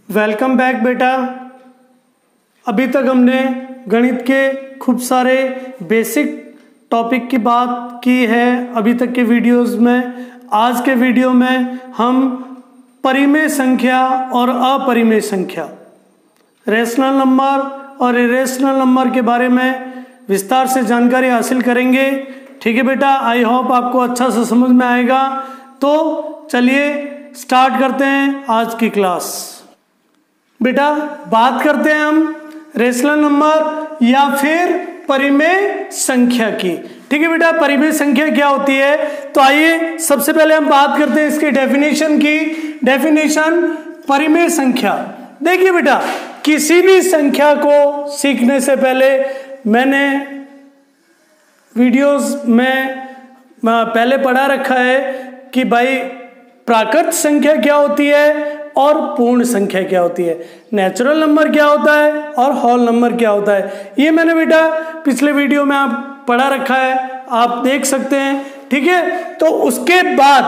Welcome back बेटा। अभी तक हमने गणित के खूब सारे बेसिक टॉपिक की बात की है अभी तक के वीडियोस में। आज के वीडियो में हम परिमेय संख्या और अपरिमेय संख्या, रेशनल नंबर और इरेशनल नंबर के बारे में विस्तार से जानकारी हासिल करेंगे। ठीक है बेटा, आई होप आपको अच्छा से समझ में आएगा। तो चलिए स्टार्ट करते हैं आज की क्लास। बेटा बात करते हैं हम रेशनल नंबर या फिर परिमेय संख्या की। ठीक है बेटा, परिमेय संख्या क्या होती है? तो आइए सबसे पहले हम बात करते हैं इसकी डेफिनेशन की। डेफिनेशन परिमेय संख्या। देखिए बेटा, किसी भी संख्या को सीखने से पहले मैंने वीडियोस में पहले पढ़ा रखा है कि भाई प्राकृत संख्या क्या होती है और पूर्ण संख्या क्या होती है, नेचुरल नंबर क्या होता है और होल नंबर क्या होता है। ये मैंने बेटा पिछले वीडियो में आप पढ़ा रखा है, आप देख सकते हैं। ठीक है, तो उसके बाद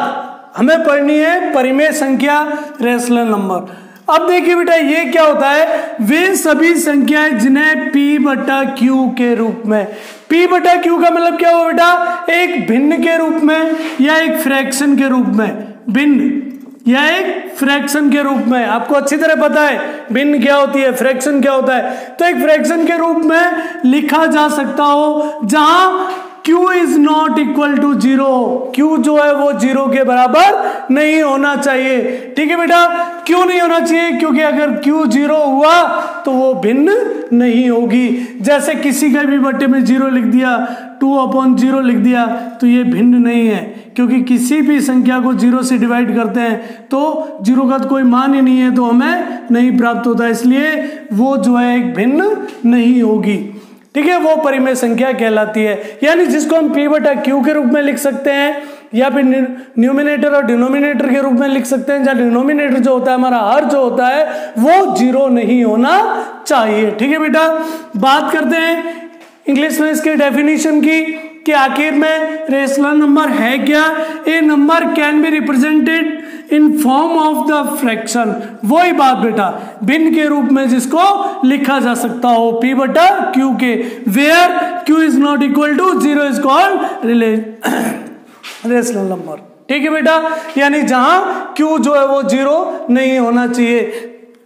हमें पढ़नी है परिमेय संख्या, रेशनल नंबर। अब देखिए बेटा, ये क्या होता है? वे सभी संख्याएं जिन्हें P बटा Q के रूप में, P बटा Q का मतलब क्या हुआ बेटा? एक भिन्न के रूप में या एक फ्रैक्शन के रूप में, भिन्न या एक फ्रैक्शन के रूप में। आपको अच्छी तरह पता है भिन्न क्या होती है, फ्रैक्शन क्या होता है। तो एक फ्रैक्शन के रूप में लिखा जा सकता हो जहां Q is not equal to 0। Q जो है वो 0 के बराबर नहीं होना चाहिए। ठीक है बेटा, क्यों नहीं होना चाहिए? क्योंकि अगर Q 0 हुआ तो वो भिन्न नहीं होगी। जैसे किसी का भी बट्टे में 0 लिख दिया, 2/0 लिख दिया, तो ये भिन्न नहीं है, क्योंकि किसी भी संख्या को 0 से डिवाइड करते हैं तो 0 का तो कोई मान ही नहीं है, तो हमें नहीं प्राप्त होता। इसलिए वो जो है एक भिन्न नहीं होगी। ठीक है, वो परिमेय संख्या कहलाती है। यानी जिसको हम P बटा Q के रूप में लिख सकते हैं या फिर न्यूमिनेटर और डिनोमिनेटर के रूप में लिख सकते हैं, जहां डिनोमिनेटर जो होता है हमारा हर जो होता है वो 0 नहीं होना चाहिए। ठीक है बेटा, बात करते हैं इंग्लिश में इसके डेफिनेशन की कि आखिर में रेशनल नंबर है क्या? A number can be represented in form of the fraction. वही बात बेटा, भिन्न के रूप में जिसको लिखा जा सकता हो P बटा Q के, where Q is not equal to 0 is called rational number. ठीक है बेटा, यानी जहां Q जो है वो 0 नहीं होना चाहिए।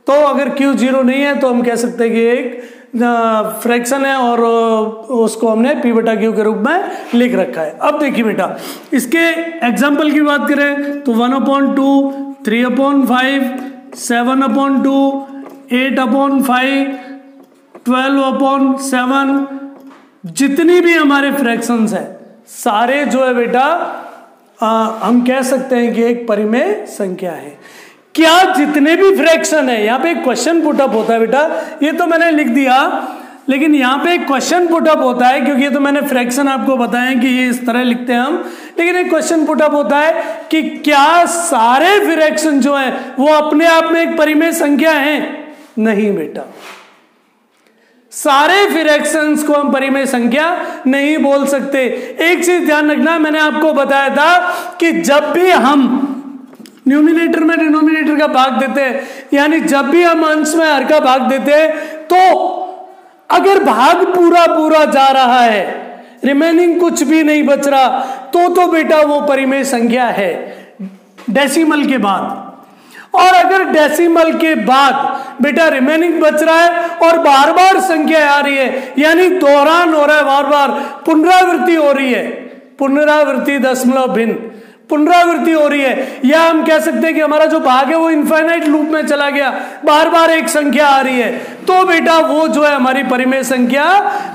तो अगर Q 0 नहीं है तो हम कह सकते हैं कि एक फ्रैक्शन है और उसको हमने P बटा Q के रूप में लिख रखा है। अब देखिए बेटा, इसके एग्जाम्पल की बात करें तो 1/2, 3/5, 7/2, 8/5, 12/7, जितनी भी हमारे फ्रैक्शंस है सारे जो है बेटा हम कह सकते हैं कि एक परिमेय संख्या है। क्या जितने भी फ्रैक्शन है, यहाँ पे एक क्वेश्चन पुटअप होता है बेटा, ये तो मैंने लिख दिया, लेकिन यहाँ पे एक क्वेश्चन पुटअप होता है, क्योंकि ये तो मैंने फ्रैक्शन आपको बताया कि ये इस तरह लिखते हैं हम, लेकिन एक क्वेश्चन पुटअप होता है कि क्या सारे फ्रैक्शन जो है वो अपने आप में एक परिमेय संख्या है? नहीं बेटा, सारे फ्रैक्शंस को हम परिमेय संख्या नहीं बोल सकते। एक चीज ध्यान रखना, मैंने आपको बताया था कि जब भी हम न्यूमिनेटर में डिनोमिनेटर का भाग देते हैं, यानी जब भी हम अंश में हर का भाग देते हैं, तो अगर भाग पूरा पूरा जा रहा है, रिमेनिंग कुछ भी नहीं बच रहा, तो बेटा वो परिमेय संख्या है डेसिमल के बाद। और अगर डेसिमल के बाद बेटा रिमेनिंग बच रहा है और बार बार संख्या आ रही है, यानी दोहरान हो रहा है, बार बार पुनरावृत्ति हो रही है, पुनरावृत्ति दशमलव भिन्न पुनरावृत्ति हो रही है, या हम कह सकते हैं कि हमारा जो भाग है वो इनफाइनाइट लूप में चला गया, बार बार एक संख्या आ रही है, तो बेटा वो जो है हमारी परिमेय संख्या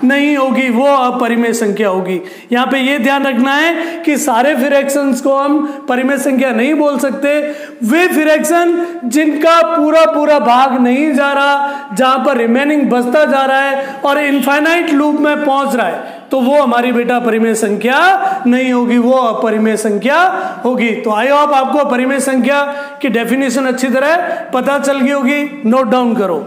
नहीं होगी, वो अपरिमेय संख्या होगी। यहाँ पे ये ध्यान रखना है कि सारे फ्रैक्शंस को हम परिमेय संख्या नहीं बोल सकते। वे फ्रैक्शन जिनका पूरा पूरा भाग नहीं जा रहा, जहां पर रिमेनिंग बचता जा रहा है और इनफाइनाइट लूप में पहुंच रहा है, तो वो हमारी बेटा परिमेय संख्या नहीं होगी, वो अपरिमेय संख्या होगी। तो आई होप आपको परिमेय संख्या की डेफिनेशन अच्छी तरह पता चल गई होगी। नोट डाउन करो।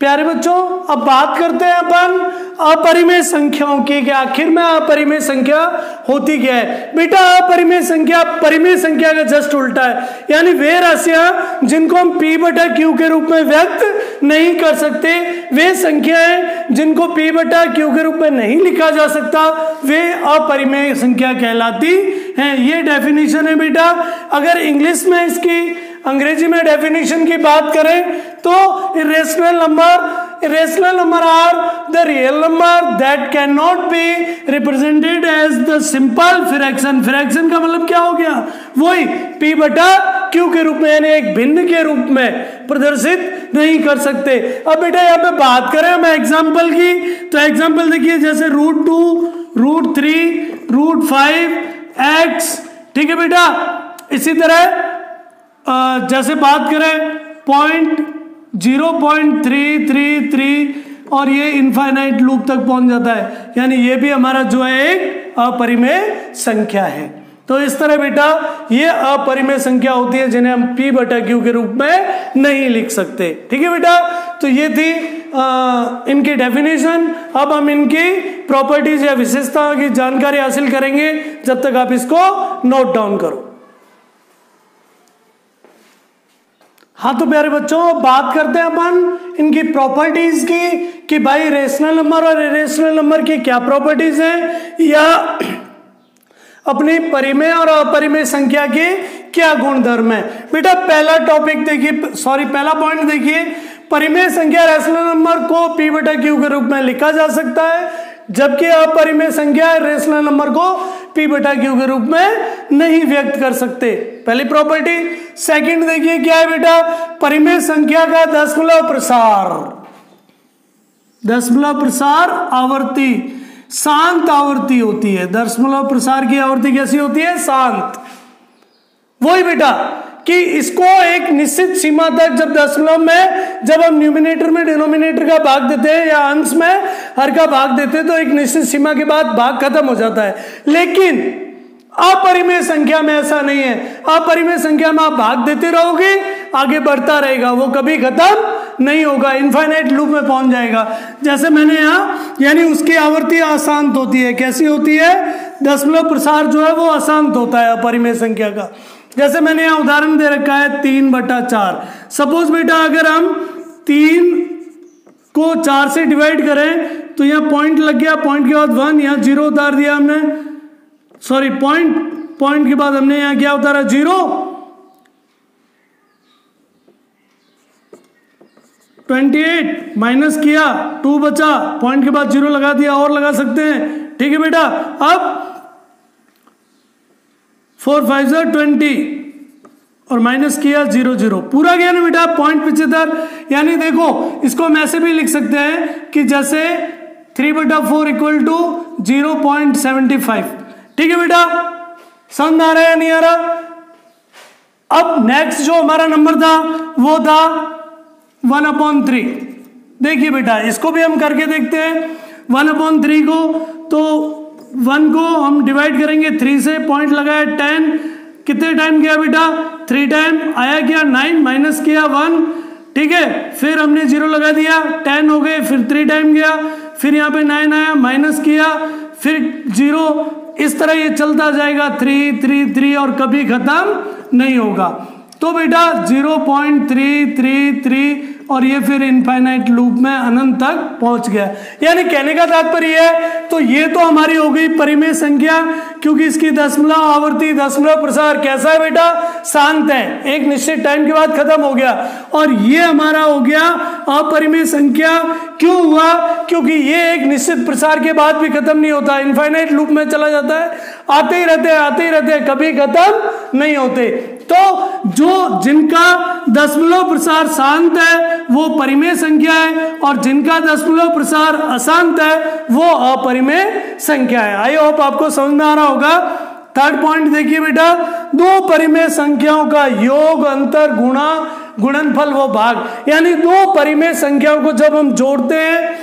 प्यारे बच्चों, अब बात करते हैं अपन अपरिमेय संख्याओं की कि आखिर में अपरिमेय संख्या होती क्या है। बेटा अपरिमेय संख्या परिमेय संख्या का जस्ट उल्टा है, यानी वे राशियां जिनको हम p बटा q के रूप में व्यक्त नहीं कर सकते, वे संख्याएं जिनको p बटा q के रूप में नहीं लिखा जा सकता, वे अपरिमेय संख्या कहलाती हैं। ये डेफिनेशन है बेटा। अगर इंग्लिश में इसकी अंग्रेजी में डेफिनेशन की बात करें तो irrational number are the real number that cannot be represented as the simple fraction। Fraction का मतलब क्या हो गया, वही p बटा q के रूप में, यानी एक भिन्न के रूप में प्रदर्शित नहीं कर सकते। अब बेटा यहाँ पे बात करें हम एग्जाम्पल की, तो एग्जाम्पल देखिए जैसे √2, √3, √5x, ठीक है बेटा। इसी तरह जैसे बात करें 0.333 और ये इनफाइनाइट लूप तक पहुंच जाता है, यानी ये भी हमारा जो है एक अपरिमेय संख्या है। तो इस तरह बेटा ये अपरिमेय संख्या होती है जिन्हें हम p बटा q के रूप में नहीं लिख सकते। ठीक है बेटा, तो ये थी इनकी डेफिनेशन। अब हम इनकी प्रॉपर्टीज या विशेषताओं की जानकारी हासिल करेंगे, जब तक आप इसको नोट डाउन करो। हाँ तो प्यारे बच्चों, बात करते हैं अपन इनकी प्रॉपर्टीज की कि भाई रेशनल नंबर और इरेशनल नंबर की क्या प्रॉपर्टीज हैं, या अपनी परिमेय और अपरिमेय संख्या के क्या गुणधर्म है। बेटा पहला टॉपिक देखिए, पहला पॉइंट देखिए, परिमेय संख्या रेशनल नंबर को p बटा q के रूप में लिखा जा सकता है, जबकि अपरिमेय संख्या रेशनल नंबर को p बटा q के रूप में नहीं व्यक्त कर सकते। पहली प्रॉपर्टी। सेकंड देखिए क्या है बेटा, परिमेय संख्या का दशमलव प्रसार आवर्ती शांत आवर्ती होती है। दशमलव प्रसार की आवर्ती कैसी होती है, शांत। वही बेटा कि इसको एक निश्चित सीमा तक, जब दशमलव में जब हम न्यूमिनेटर में डिनोमिनेटर का भाग देते हैं या अंश में हर का भाग देते हैं तो एक निश्चित सीमा के बाद भाग खत्म हो जाता है, लेकिन अपरिमेय संख्या में ऐसा नहीं है। अपरिमेय संख्या में आप भाग देते रहोगे, आगे बढ़ता रहेगा, वो कभी खत्म नहीं होगा, इनफाइनाइट लूप में पहुंच जाएगा। जैसे मैंने यहाँ, यानी उसकी आवर्ती अशांत होती है। कैसी होती है, दशमलव प्रसार जो है वो अशांत होता है अपरिमेय संख्या का। जैसे मैंने यहाँ उदाहरण दे रखा है 3/4। सपोज बेटा अगर हम 3 को 4 से डिवाइड करें तो यहाँ पॉइंट लग गया, पॉइंट के बाद 1, यहाँ 0 उतार दिया हमने, सॉरी पॉइंट के बाद हमने यहाँ क्या उतारा, 0। 28 माइनस किया, 2 बचा, पॉइंट के बाद 0 लगा दिया, और लगा सकते हैं। ठीक है बेटा, अब 4 5 20 और माइनस किया 0 0, पूरा गया ना बेटा, पॉइंट 75। यानी देखो इसको हम ऐसे भी लिख सकते हैं कि जैसे 3/4 = 0.75। ठीक है बेटा, समझ आ रहा है या नहीं आ रहा। अब नेक्स्ट जो हमारा नंबर था वो था 1/3। देखिए बेटा इसको भी हम करके देखते हैं। 1/3 को, तो 1 को हम डिवाइड करेंगे 3 से, पॉइंट लगाया 10, कितने टाइम गया बेटा, 3 टाइम, आया क्या 9, माइनस किया 1। ठीक है, फिर हमने 0 लगा दिया, 10 हो गए, फिर 3 टाइम गया, फिर यहाँ पे 9 आया, माइनस किया, फिर 0, इस तरह ये चलता जाएगा 3 3 3 और कभी खत्म नहीं होगा। तो बेटा 0.333 और ये फिर इनफाइनाइट लूप में अनंत तक पहुंच गया। यानी कहने का तात्पर्य है, तो ये तो हमारी हो गई परिमेय संख्या, क्योंकि इसकी दशमलव आवर्ती, दशमलव प्रसार कैसा है बेटा, शांत है, एक निश्चित टाइम के बाद खत्म हो गया। और ये हमारा हो गया अपरिमेय संख्या। क्यों हुआ, क्योंकि ये एक निश्चित प्रसार के बाद भी खत्म नहीं होता, इनफाइनाइट लूप में चला जाता है, आते ही रहते हैं, कभी खत्म नहीं होते। तो जो जिनका दशमलव प्रसार शांत है वो परिमेय संख्या है, और जिनका दशमलव प्रसार अशांत है वो अपरिमेय संख्या है। आई होप आपको समझ में आ रहा होगा। थर्ड पॉइंट देखिए बेटा, दो परिमेय संख्याओं का योग, अंतर, गुणा, गुणनफल व भाग, यानी दो परिमेय संख्याओं को जब हम जोड़ते हैं,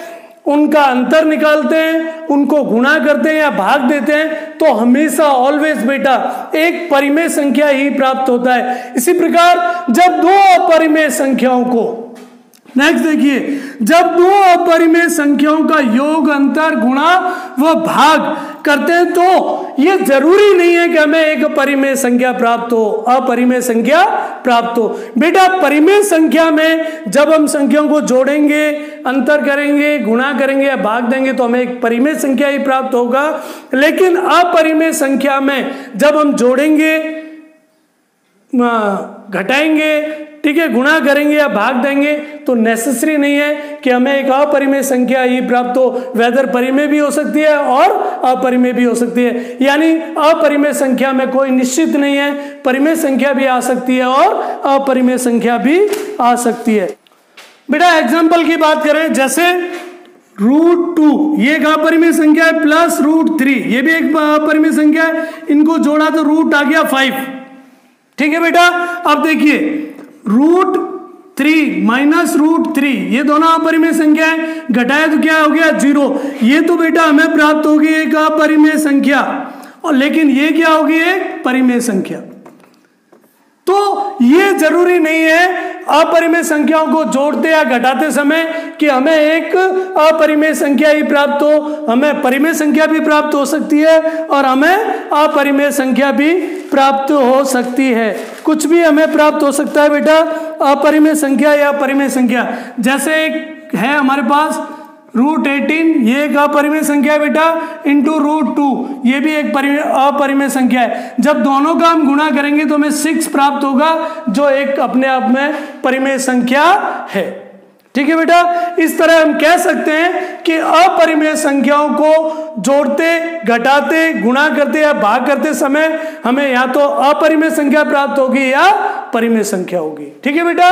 उनका अंतर निकालते हैं, उनको गुणा करते हैं या भाग देते हैं, तो हमेशा ऑलवेज बेटा एक परिमेय संख्या ही प्राप्त होता है। इसी प्रकार जब दो अपरिमेय संख्याओं को नेक्स्ट देखिए, जब दो अपरिमेय संख्याओं का योग, अंतर, गुणा व भाग करते हैं तो यह जरूरी नहीं है कि हमें एक परिमेय संख्या प्राप्त हो, अपरिमेय संख्या प्राप्त हो। बेटा परिमेय संख्या में जब हम संख्याओं को जोड़ेंगे, अंतर करेंगे, गुणा करेंगे या भाग देंगे तो हमें एक परिमेय संख्या ही प्राप्त होगा। लेकिन अपरिमेय संख्या में जब हम जोड़ेंगे, घटाएंगे, ठीक है, गुणा करेंगे या भाग देंगे तो नेसेसरी नहीं है कि हमें एक अपरिमेय संख्या ही प्राप्त हो। वेदर परिमेय भी हो सकती है और अपरिमेय भी हो सकती है, यानी अपरिमेय संख्या में कोई निश्चित नहीं है, परिमेय संख्या भी आ सकती है और अपरिमेय संख्या भी आ सकती है। बेटा एग्जाम्पल की बात करें, जैसे √2 ये एक अपरिमेय संख्या है, प्लस √3 ये भी एक अपरिमेय संख्या है, इनको जोड़ा तो रूट आ गया 5। ठीक है बेटा, अब देखिए √3 माइनस √3 ये दोनों अपरिमेय संख्या है, घटाया तो क्या हो गया 0। ये तो बेटा हमें प्राप्त होगी एक अपरिमेय संख्या, और लेकिन ये क्या होगी एक परिमेय संख्या। तो ये जरूरी नहीं है अपरिमेय संख्याओं को जोड़ते या घटाते समय कि हमें एक अपरिमेय संख्या ही प्राप्त हो, हमें परिमेय संख्या भी प्राप्त हो सकती है और हमें अपरिमेय संख्या भी प्राप्त हो सकती है। कुछ भी हमें प्राप्त हो सकता है बेटा, अपरिमेय संख्या या परिमेय संख्या। जैसे एक है हमारे पास √18 ये एक अपरिमेय संख्या है बेटा, इंटू √2 ये भी एक अपरिमेय संख्या है। जब दोनों का हम गुणा करेंगे तो हमें 6 प्राप्त होगा, जो एक अपने आप में परिमेय संख्या है। ठीक है बेटा, इस तरह हम कह सकते हैं कि अपरिमेय संख्याओं को जोड़ते, घटाते, गुणा करते या भाग करते समय हमें या तो अपरिमेय संख्या प्राप्त होगी या परिमेय संख्या होगी। ठीक है बेटा,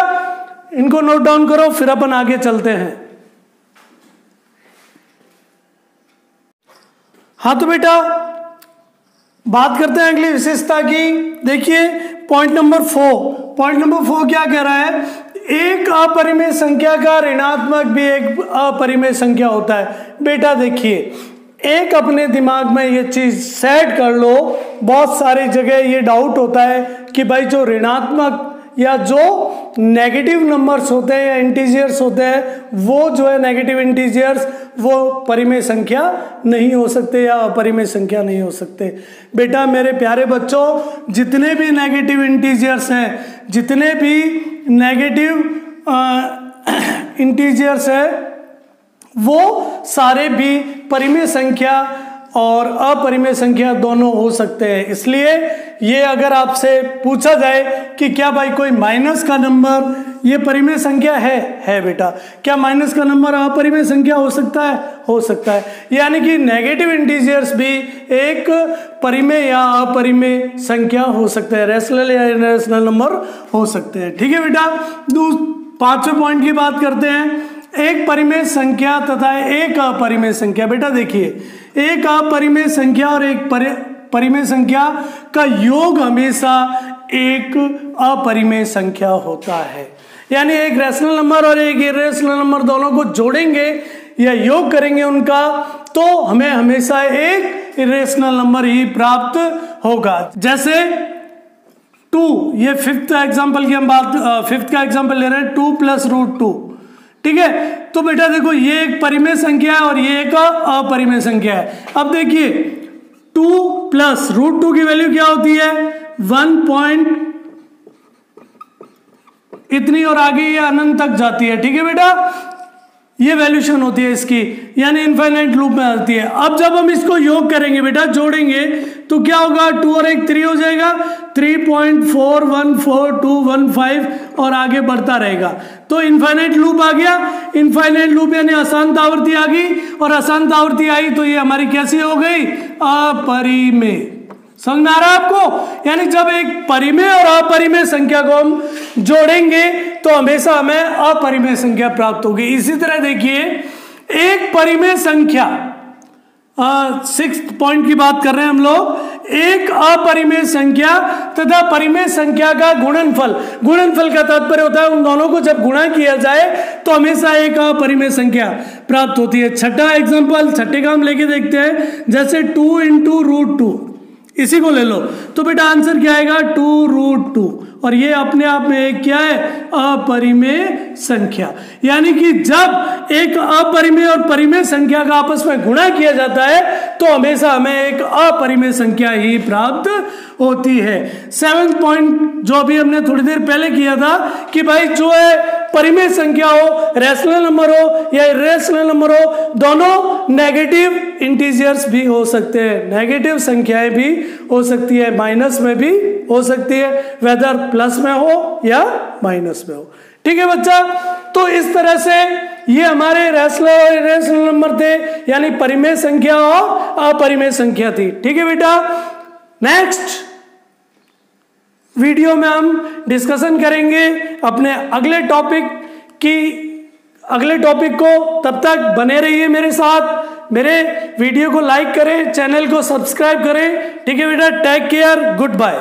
इनको नोट डाउन करो, फिर अपन आगे चलते हैं। हाँ तो बेटा बात करते हैं अगली विशेषता की। देखिए पॉइंट नंबर 4 क्या कह रहा है, एक अपरिमेय संख्या का ऋणात्मक भी एक अपरिमेय संख्या होता है। बेटा देखिए, एक अपने दिमाग में ये चीज सेट कर लो, बहुत सारी जगह ये डाउट होता है कि भाई जो ऋणात्मक या जो नेगेटिव नंबर्स होते हैं या इंटीजर्स होते हैं वो जो है नेगेटिव इंटीजर्स वो परिमेय संख्या नहीं हो सकते या अपरिमेय संख्या नहीं हो सकते। बेटा मेरे प्यारे बच्चों, जितने भी नेगेटिव इंटीजर्स हैं, जितने भी नेगेटिव इंटीजर्स हैं वो सारे भी परिमेय संख्या और अपरिमेय संख्या दोनों हो सकते हैं। इसलिए ये अगर आपसे पूछा जाए कि क्या भाई कोई माइनस का नंबर ये परिमेय संख्या है बेटा, क्या माइनस का नंबर अपरिमेय संख्या हो सकता है? हो सकता है। यानी कि नेगेटिव इंटीजर्स भी एक परिमेय या अपरिमेय संख्या हो सकते हैं, रेशनल या इररेशनल नंबर हो सकते हैं। ठीक है बेटा, 5वें पॉइंट की बात करते हैं, एक परिमेय संख्या तथा एक अपरिमेय संख्या। बेटा देखिए, एक अपरिमेय संख्या और एक परिमेय संख्या का योग हमेशा एक अपरिमेय संख्या होता है। यानी एक रैशनल नंबर और एक इररेशनल नंबर दोनों को जोड़ेंगे या योग करेंगे उनका, तो हमें हमेशा एक इररेशनल नंबर ही प्राप्त होगा। जैसे 2, ये 5th एग्जाम्पल की हम बात 5th का एग्जाम्पल ले रहे हैं, 2 + √2। ठीक है, तो बेटा देखो ये एक परिमेय संख्या है और ये एक अपरिमेय संख्या है। अब देखिए 2 + √2 की वैल्यू क्या होती है, 1 पॉइंट इतनी और आगे ये अनंत तक जाती है। ठीक है बेटा, ये वैल्यूशन होती है इसकी, यानी इनफाइनाइट लूप में आती है। अब जब हम इसको योग करेंगे बेटा, जोड़ेंगे तो क्या होगा, 2 और 1 3 हो जाएगा, 3.414215 और आगे बढ़ता रहेगा। तो इनफाइनाइट लूप आ गया। इनफाइनाइट लूप यानी अशांत आवृत्ति आ गई, और अशांत आवृत्ति आई तो ये हमारी कैसी हो गई, अपरिमेय। समझ में आ रहा है आपको? यानी जब एक परिमेय और अपरिमेय संख्या को हम जोड़ेंगे तो हमेशा हमें अपरिमेय संख्या प्राप्त होगी। इसी तरह देखिए, एक परिमेय संख्या, 6th पॉइंट की बात कर रहे हैं हम लोग, एक अपरिमेय संख्या तथा परिमेय संख्या का गुणनफल। गुणनफल का तात्पर्य होता है उन दोनों को जब गुणा किया जाए तो हमेशा एक अपरिमेय संख्या प्राप्त होती है। छठा एग्जाम्पल, छठे का हम लेके देखते हैं, जैसे 2 × √2 इसी को ले लो, तो बेटा आंसर क्या आएगा 2√2, और ये अपने आप में एक क्या है, अपरिमेय संख्या। यानी कि जब एक अपरिमेय और परिमेय संख्या का आपस में गुणा किया जाता है तो हमेशा हमें एक अपरिमेय संख्या ही प्राप्त होती है। 7th पॉइंट जो अभी हमने थोड़ी देर पहले किया था कि भाई जो है परिमेय संख्या हो, रैशनल नंबर हो या इरेशनल नंबर हो, दोनों नेगेटिव इंटीजर्स भी हो सकते हैं, नेगेटिव संख्याएं भी हो सकती है, माइनस में भी हो सकती है, वेदर प्लस में हो या माइनस में हो। ठीक है बच्चा, तो इस तरह से ये हमारे रैशनल और इरेशनल नंबर थे, यानी परिमेय संख्या और अपरिमेय संख्या थी। ठीक है बेटा, नेक्स्ट वीडियो में हम डिस्कशन करेंगे अपने अगले टॉपिक को। तब तक बने रहिए मेरे साथ, मेरे वीडियो को लाइक करें, चैनल को सब्सक्राइब करें। ठीक है बेटा, टेक केयर, गुड बाय।